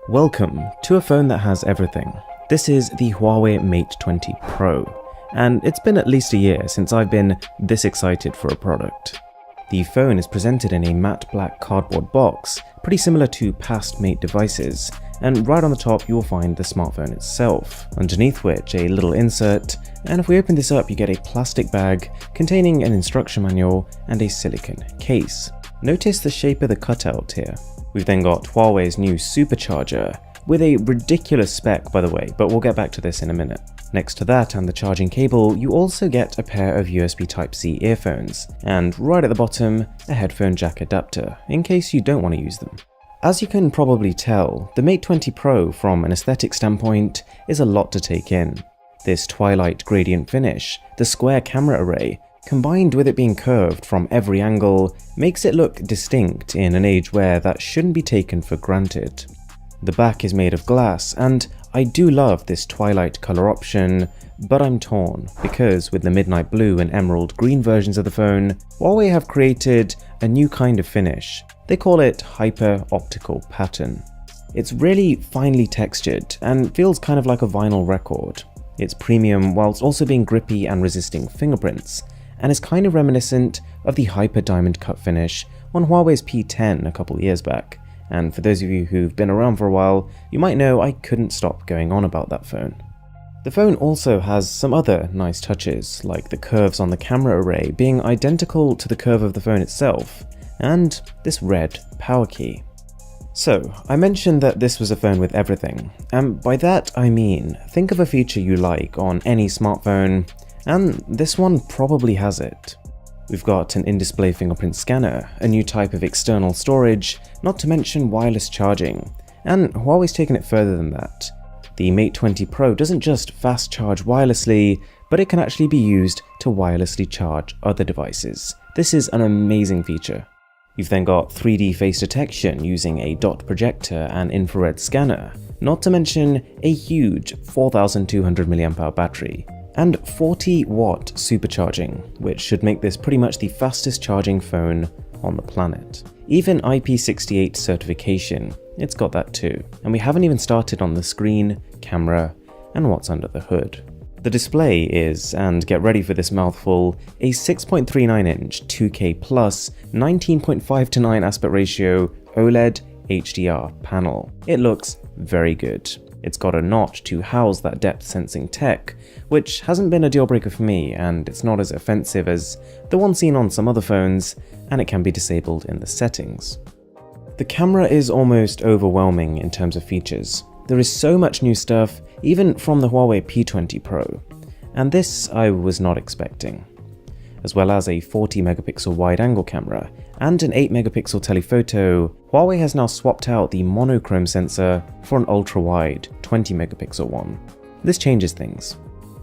Welcome to a phone that has everything. This is the Huawei Mate 20 Pro, and it's been at least a year since I've been this excited for a product. The phone is presented in a matte black cardboard box, pretty similar to past Mate devices, and right on the top you will find the smartphone itself, underneath which a little insert, and if we open this up you get a plastic bag containing an instruction manual and a silicone case. Notice the shape of the cutout here. We've then got Huawei's new supercharger, with a ridiculous spec by the way, but we'll get back to this in a minute. Next to that and the charging cable, you also get a pair of USB Type-C earphones, and right at the bottom, a headphone jack adapter, in case you don't want to use them. As you can probably tell, the Mate 20 Pro from an aesthetic standpoint is a lot to take in. This twilight gradient finish, the square camera array, combined with it being curved from every angle, makes it look distinct in an age where that shouldn't be taken for granted. The back is made of glass, and I do love this twilight color option, but I'm torn because with the midnight blue and emerald green versions of the phone, Huawei have created a new kind of finish. They call it hyper optical pattern. It's really finely textured and feels kind of like a vinyl record. It's premium whilst also being grippy and resisting fingerprints, and is kind of reminiscent of the hyper diamond cut finish on Huawei's P10 a couple years back. And for those of you who've been around for a while, you might know I couldn't stop going on about that phone. The phone also has some other nice touches, like the curves on the camera array being identical to the curve of the phone itself, and this red power key. So, I mentioned that this was a phone with everything, and by that I mean, think of a feature you like on any smartphone, and this one probably has it. We've got an in-display fingerprint scanner, a new type of external storage, not to mention wireless charging, and Huawei's taken it further than that. The Mate 20 Pro doesn't just fast charge wirelessly, but it can actually be used to wirelessly charge other devices. This is an amazing feature. You've then got 3D face detection using a dot projector and infrared scanner, not to mention a huge 4200 mAh battery, and 40-watt supercharging, which should make this pretty much the fastest charging phone on the planet. Even IP68 certification, it's got that too. And we haven't even started on the screen, camera, and what's under the hood. The display is, and get ready for this mouthful, a 6.39-inch 2K plus 19.5:9 aspect ratio OLED HDR panel. It looks very good. It's got a notch to house that depth sensing tech, which hasn't been a deal breaker for me, and it's not as offensive as the one seen on some other phones, and it can be disabled in the settings. The camera is almost overwhelming in terms of features. There is so much new stuff, even from the Huawei P20 Pro, and this I was not expecting. As well as a 40 megapixel wide-angle camera and an 8 megapixel telephoto, Huawei has now swapped out the monochrome sensor for an ultra-wide 20 megapixel one. This changes things.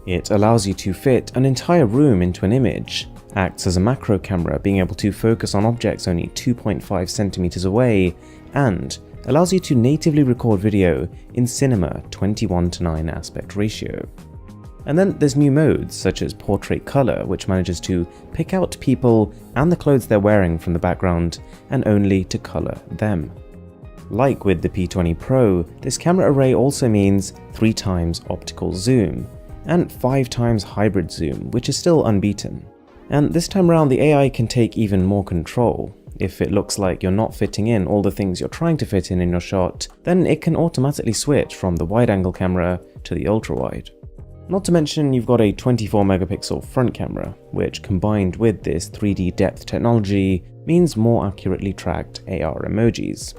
It allows you to fit an entire room into an image, acts as a macro camera being able to focus on objects only 2.5 centimeters away, and allows you to natively record video in cinema 21:9 aspect ratio. And then there's new modes such as portrait color, which manages to pick out people and the clothes they're wearing from the background and only to color them. Like with the P20 Pro, this camera array also means 3 times optical zoom and 5 times hybrid zoom, which is still unbeaten. And this time around the AI can take even more control. If it looks like you're not fitting in all the things you're trying to fit in your shot, then it can automatically switch from the wide-angle camera to the ultra-wide. Not to mention you've got a 24 megapixel front camera, which combined with this 3D depth technology means more accurately tracked AR emojis.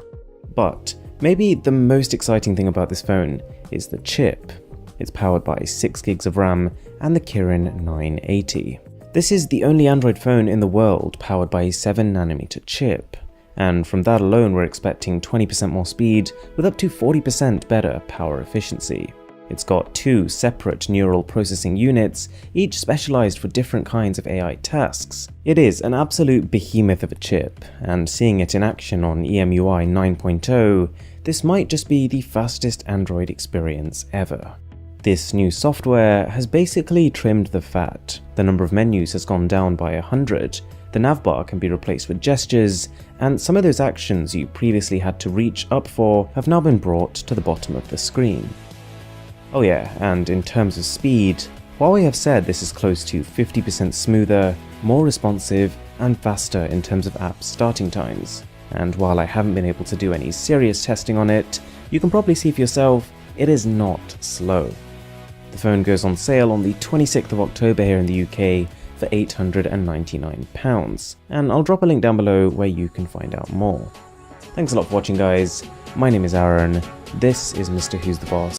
But maybe the most exciting thing about this phone is the chip. It's powered by 6 gigs of RAM and the Kirin 980. This is the only Android phone in the world powered by a 7nm chip, and from that alone we're expecting 20% more speed with up to 40% better power efficiency. It's got 2 separate neural processing units, each specialized for different kinds of AI tasks. It is an absolute behemoth of a chip, and seeing it in action on EMUI 9.0, this might just be the fastest Android experience ever. This new software has basically trimmed the fat. The number of menus has gone down by 100, The navbar can be replaced with gestures, and some of those actions you previously had to reach up for have now been brought to the bottom of the screen. Oh yeah, and in terms of speed, Huawei have said this is close to 50% smoother, more responsive, and faster in terms of app starting times. And while I haven't been able to do any serious testing on it, you can probably see for yourself it is not slow. The phone goes on sale on the 26th of October here in the UK for £899, and I'll drop a link down below where you can find out more. Thanks a lot for watching, guys. My name is Aaron, this is Mr. Who's the Boss,